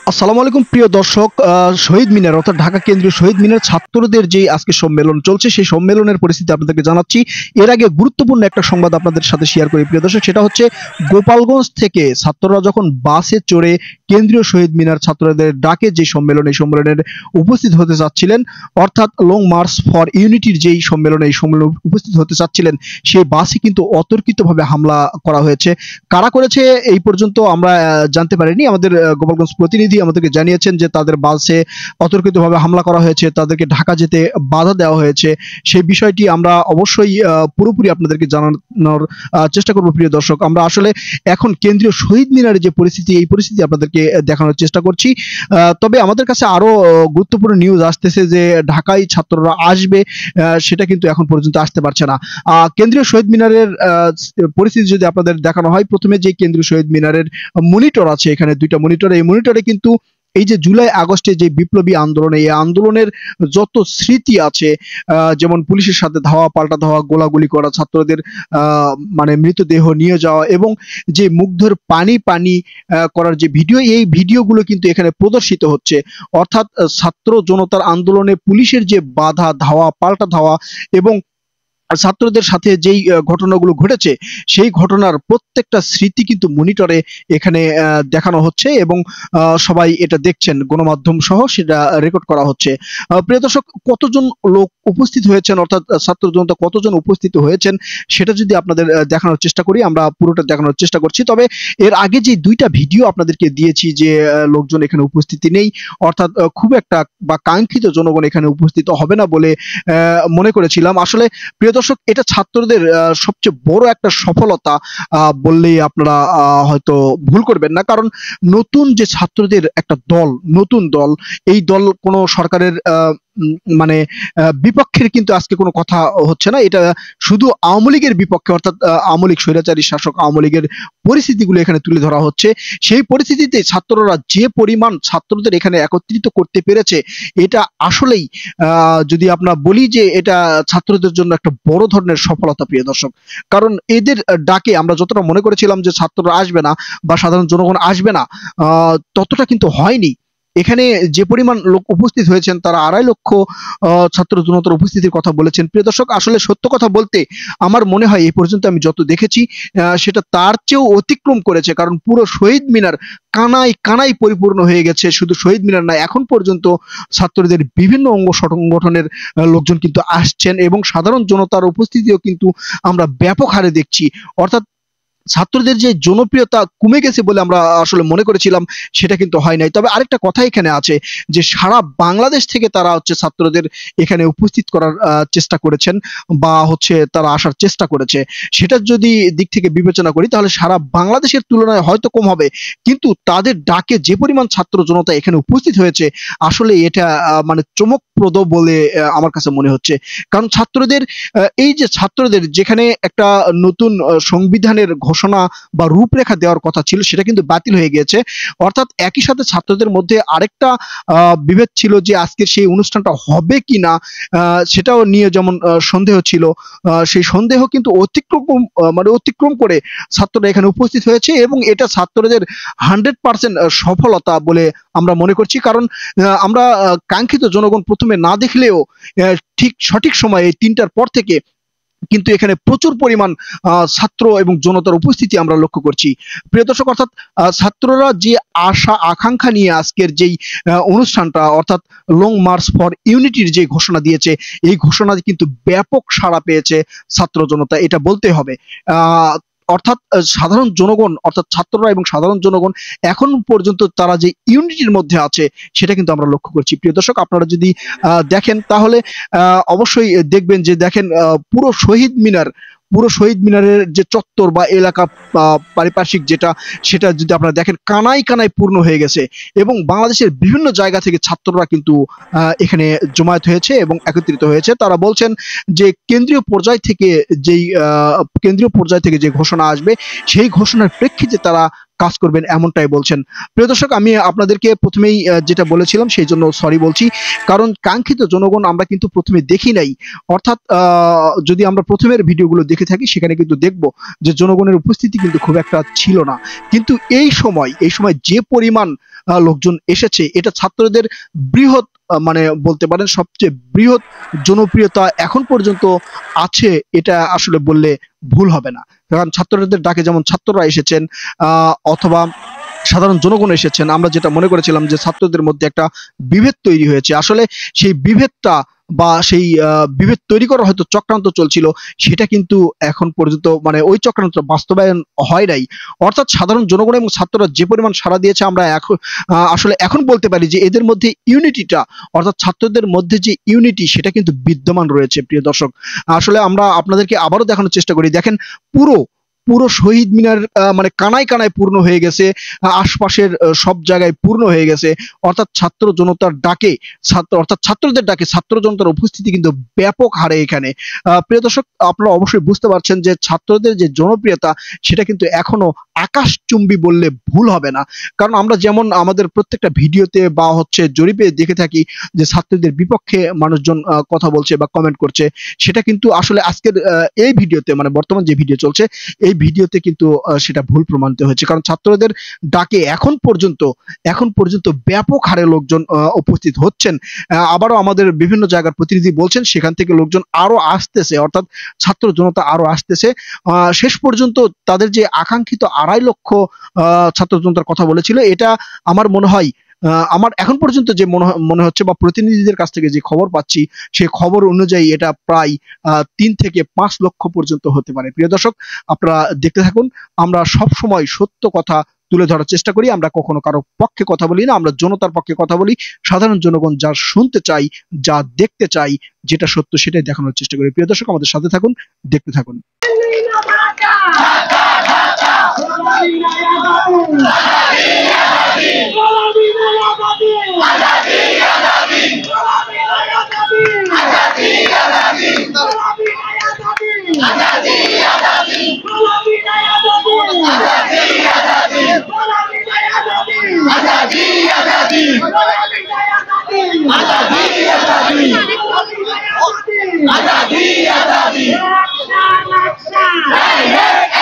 আসসালামু আলাইকুম প্রিয় দর্শক। শহীদ মিনার অর্থাৎ ঢাকা কেন্দ্রীয় শহীদ মিনার ছাত্রদের যে আজকে সম্মেলন চলছে, সেই সম্মেলনের পরিস্থিতি আপনাদেরকে জানাচ্ছি। এর আগে গুরুত্বপূর্ণ একটা সংবাদ আপনাদের সাথে শেয়ার করি প্রিয় দর্শক। সেটা হচ্ছে গোপালগঞ্জ থেকে ছাত্ররা যখন বাসে চড়ে কেন্দ্রীয় শহীদ মিনার ছাত্রদের ডাকে যে সম্মেলন, এই সম্মেলনের উপস্থিত হতে চাচ্ছিলেন, অর্থাৎ লং মার্চ ফর ইউনিটির যেই সম্মেলনে এই সম্মেলনে উপস্থিত হতে চাচ্ছিলেন, সেই বাসে কিন্তু অতর্কিতভাবে হামলা করা হয়েছে। কারা করেছে এই পর্যন্ত আমরা জানতে পারিনি। আমাদের গোপালগঞ্জ প্রতিনিধি আমাদেরকে জানিয়েছেন যে তাদের বাসে অতর্কিতভাবে হামলা করা হয়েছে, তাদেরকে ঢাকা যেতে বাধা দেওয়া হয়েছে। সেই বিষয়টি আমরা অবশ্যই পুরোপুরি আপনাদেরকে জানানোর চেষ্টা করব প্রিয় দর্শক। আমরা আসলে এখন কেন্দ্রীয় শহীদ মিনারের যে পরিস্থিতি, এই পরিস্থিতি আপনাদেরকে দেখানোর চেষ্টা করছি। তবে আমাদের কাছে আরো গুরুত্বপূর্ণ নিউজ আসতেছে যে ঢাকায় ছাত্ররা আসবে, সেটা কিন্তু এখন পর্যন্ত আসতে পারছে না। কেন্দ্রীয় শহীদ মিনারের পরিস্থিতি যদি আপনাদের দেখানো হয়, প্রথমে যে কেন্দ্রীয় শহীদ মিনারের মনিটর আছে, এখানে দুইটা মনিটর, এই মনিটরে কিন্তু এই যে জুলাই আগস্টে যে বিপ্লবী আন্দোলন, এই আন্দোলনের যত স্মৃতি আছে, যেমন পুলিশের সাথে ধাওয়া পাল্টা ধাওয়া, গোলাগুলি করা, ছাত্রদের মানে মৃতদেহ নিয়ে যাওয়া এবং যে মুগ্ধের পানি পানি করার যে ভিডিও, এই ভিডিওগুলো কিন্তু এখানে প্রদর্শিত হচ্ছে। অর্থাৎ ছাত্র জনতার আন্দোলনে পুলিশের যে বাধা, ধাওয়া পাল্টা ধাওয়া এবং ছাত্রদের সাথে যেই ঘটনাগুলো ঘটেছে, সেই ঘটনার প্রত্যেকটা স্মৃতি কিন্তু মনিটরে এখানে দেখানো হচ্ছে এবং সবাই এটা দেখছেন, গণমাধ্যম সহ সেটা রেকর্ড করা হচ্ছে। প্রিয় দর্শক, কতজন লোক উপস্থিত হয়েছেন, অর্থাৎ ছাত্র জনতা কতজন উপস্থিত হয়েছেন, সেটা যদি আপনাদের দেখানোর চেষ্টা করি, আমরা পুরোটা দেখানোর চেষ্টা করছি। তবে এর আগে যে দুইটা ভিডিও আপনাদেরকে দিয়েছি যে লোকজন এখানে উপস্থিতি নেই, অর্থাৎ খুব একটা বা কাঙ্ক্ষিত জনগণ এখানে উপস্থিত হবে না বলে মনে করেছিলাম। আসলে প্রিয় দর্শক, এটা ছাত্রদের সবচেয়ে বড় একটা সফলতা বললেই আপনারা হয়তো ভুল করবেন না। কারণ নতুন যে ছাত্রদের একটা দল, নতুন দল, এই দল কোনো সরকারের মানে বিপক্ষের কিন্তু আজকে কোনো কথা হচ্ছে না। এটা শুধু আওয়ামী লীগের বিপক্ষে, অর্থাৎ আওয়ামী লীগ স্বৈরাচারী শাসক আওয়ামী লীগের পরিস্থিতিগুলো এখানে তুলে ধরা হচ্ছে। সেই পরিস্থিতিতে ছাত্ররা যে পরিমাণ ছাত্রদের এখানে একত্রিত করতে পেরেছে, এটা আসলেই যদি আমরা বলি যে এটা ছাত্রদের জন্য একটা বড় ধরনের সফলতা প্রিয় দর্শক। কারণ এদের ডাকে আমরা যতটা মনে করেছিলাম যে ছাত্ররা আসবে না বা সাধারণ জনগণ আসবে না, ততটা কিন্তু হয়নি। এখানে যে পরিমাণ লোক উপস্থিত হয়েছেন, তারা 2.5 লক্ষ ছাত্র জনতার উপস্থিতির কথা বলেছেন। প্রিয় দর্শক, আসলে সত্য কথা বলতে আমার মনে হয় এই পর্যন্ত আমি যত দেখেছি সেটা তার চেয়েও অতিক্রম করেছে। কারণ পুরো শহীদ মিনার কানায় কানায় পরিপূর্ণ হয়ে গেছে। শুধু শহীদ মিনার না, এখন পর্যন্ত ছাত্রদের বিভিন্ন অঙ্গ সংগঠনের লোকজন কিন্তু আসছেন এবং সাধারণ জনতার উপস্থিতিও কিন্তু আমরা ব্যাপক হারে দেখছি। অর্থাৎ ছাত্রদের যে জনপ্রিয়তা কমে গেছে বলে আমরা আসলে মনে করেছিলাম, সেটা কিন্তু হয় নাই। তবে আরেকটা কথা এখানে আছে যে সারা বাংলাদেশ থেকে তারা ছাত্রদের এখানে উপস্থিত করার চেষ্টা করেছেন বা তারা আসার চেষ্টা করেছে। সেটা যদি দিক থেকে বিবেচনা করি, তাহলে সারা বাংলাদেশের তুলনায় হয়তো কম হবে, কিন্তু তাদের ডাকে যে পরিমাণ ছাত্র জনতা এখানে উপস্থিত হয়েছে, আসলে এটা মানে চমকপ্রদ বলে আমার কাছে মনে হচ্ছে। কারণ ছাত্রদের এই যে ছাত্রদের যেখানে একটা নতুন সংবিধানের ঘোষণা বা রূপরেখা দেওয়ার কথা ছিল, সেটা কিন্তু বাতিল হয়ে গিয়েছে। অর্থাৎ একই সাথে ছাত্রদের মধ্যে আরেকটা বিভেদ ছিল যে আজকের সেই অনুষ্ঠানটা হবে কিনা, সেটাও নিয়ে যেমন সন্দেহ ছিল। সেই সন্দেহ কিন্তু অতিক্রম করে ছাত্ররা এখানে উপস্থিত হয়েছে এবং এটা ছাত্রদের 100% সফলতা বলে আমরা মনে করছি। কারণ আমরা কাঙ্ক্ষিত জনগণ প্রথমে না দেখলেও ঠিক সঠিক সময়ে 3টার পর থেকে কিন্তু এখানে প্রচুর পরিমাণ ছাত্র এবং জনতার উপস্থিতি আমরা লক্ষ্য করছি প্রিয় দর্শক। অর্থাৎ ছাত্ররা যে আশা আকাঙ্ক্ষা নিয়ে আজকের যেই অনুষ্ঠানটা, অর্থাৎ লং মার্চ ফর ইউনিটির যে ঘোষণা দিয়েছে, এই ঘোষণা কিন্তু ব্যাপক সাড়া পেয়েছে ছাত্র জনতা, এটা বলতে হবে। অর্থাৎ সাধারণ জনগণ, অর্থাৎ ছাত্ররা এবং সাধারণ জনগণ এখন পর্যন্ত তারা যে ইউনিটির মধ্যে আছে, সেটা কিন্তু আমরা লক্ষ্য করছি প্রিয় দর্শক। আপনারা যদি দেখেন, তাহলে অবশ্যই দেখবেন যে দেখেন পুরো শহীদ মিনারের যে চত্বর বা এলাকা পারিপার্শ্বিক যেটা, সেটা যদি আপনারা দেখেন, কানায় কানায় পূর্ণ হয়ে গেছে এবং বাংলাদেশের বিভিন্ন জায়গা থেকে ছাত্ররা কিন্তু এখানে জমায়েত হয়েছে এবং একত্রিত হয়েছে। তারা বলছেন যে কেন্দ্রীয় পর্যায় থেকে যে ঘোষণা আসবে, সেই ঘোষণার প্রেক্ষিতে তারা কাজ করবেন এমনটাই বলছেন। প্রিয় দর্শক, আমি আপনাদেরকে প্রথমেই যেটা বলেছিলাম সেই জন্য সরি বলছি, কারণ কাঙ্ক্ষিত জনগণ আমরা কিন্তু প্রথমে দেখি নাই। অর্থাৎ যদি আমরা প্রথমের ভিডিওগুলো দেখে থাকি সেখানে কিন্তু দেখব যে জনগণের উপস্থিতি কিন্তু খুব একটা ছিল না। কিন্তু এই সময় যে পরিমাণ লোকজন এসেছে, এটা ছাত্রদের বৃহৎ মানে বলতে পারেন সবচেয়ে বৃহৎ জনপ্রিয়তা এখন পর্যন্ত আছে, এটা আসলে বললে ভুল হবে না। কারণ ছাত্রদের ডাকে যেমন ছাত্ররা এসেছেন, অথবা সাধারণ জনগণ এসেছেন, আমরা যেটা মনে করেছিলাম যে ছাত্রদের মধ্যে একটা বিভেদ তৈরি হয়েছে, আসলে সেই বিভেদটা বা সেই বিভেদ তৈরি করা হয়তো চক্রান্ত চলছিল, সেটা কিন্তু এখন পর্যন্ত মানে ওই চক্রান্ত বাস্তবায়ন হয় নাই। অর্থাৎ সাধারণ জনগণ এবং ছাত্ররা যে পরিমাণ সাড়া দিয়েছে, আমরা এখন আসলে এখন বলতে পারি যে এদের মধ্যে ইউনিটিটা, অর্থাৎ ছাত্রদের মধ্যে যে ইউনিটি সেটা কিন্তু বিদ্যমান রয়েছে। প্রিয় দর্শক, আসলে আমরা আপনাদেরকে আবারও দেখানোর চেষ্টা করি, দেখেন পুরো পুরো শহীদ মিনার মানে কানায় কানায় পূর্ণ হয়ে গেছে, আশপাশের সব জায়গায় পূর্ণ হয়ে গেছে। অর্থাৎ ছাত্র জনতার ডাকে, অর্থাৎ ছাত্রদের ডাকে ছাত্র জনতার উপস্থিতি কিন্তু ব্যাপক হারে এখানে। প্রিয় দর্শক, আপনারা অবশ্যই বুঝতে পারছেন যে ছাত্রদের যে জনপ্রিয়তা সেটা কিন্তু এখনো আকাশচুম্বী বললে ভুল হবে না। কারণ আমরা যেমন আমাদের প্রত্যেকটা ভিডিওতে বা হচ্ছে জরিপে দেখে থাকি যে ছাত্রদের বিপক্ষে মানুষজন কথা বলছে বা কমেন্ট করছে, সেটা কিন্তু আসলে আজকের এই ভিডিওতে মানে বর্তমান যে ভিডিও চলছে এই ভিডিওতে কিন্তু সেটা ভুল প্রমাণিত হয়েছে। কারণ ছাত্রদের ডাকে এখন পর্যন্ত ব্যাপক হারে লোকজন উপস্থিত হচ্ছেন। আবারও আমাদের বিভিন্ন জায়গার প্রতিনিধি বলছেন সেখান থেকে লোকজন আরো আসতেছে, অর্থাৎ ছাত্র জনতা আরো আসতেছে। শেষ পর্যন্ত তাদের যে আকাঙ্ক্ষিত 2.5 লক্ষ ছাত্র জনতার কথা বলেছিল, এটা আমার মনে হয় আমার এখন পর্যন্ত যে মনে হচ্ছে বা প্রতিনিধিদের কাছ থেকে যে খবর পাচ্ছি সেই খবর অনুযায়ী এটা প্রায় 3 থেকে 5 লক্ষ পর্যন্ত হতে পারে। প্রিয় দর্শক, আপনারা দেখতে থাকুন। আমরা সব সময় সত্য কথা তুলে ধরার চেষ্টা করি, আমরা কখনো কারো পক্ষে কথা বলি না, আমরা জনতার পক্ষে কথা বলি। সাধারণ জনগণ যা শুনতে চাই, যা দেখতে চাই, যেটা সত্য সেটাই দেখানোর চেষ্টা করি। প্রিয় দর্শক, আমাদের সাথে থাকুন, দেখতে থাকুন।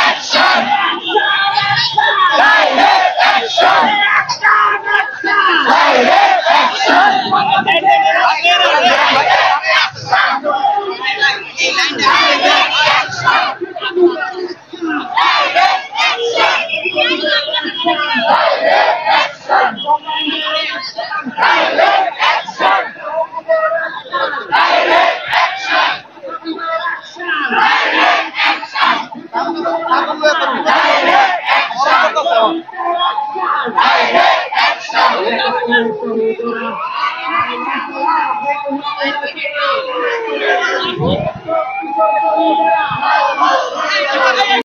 Action!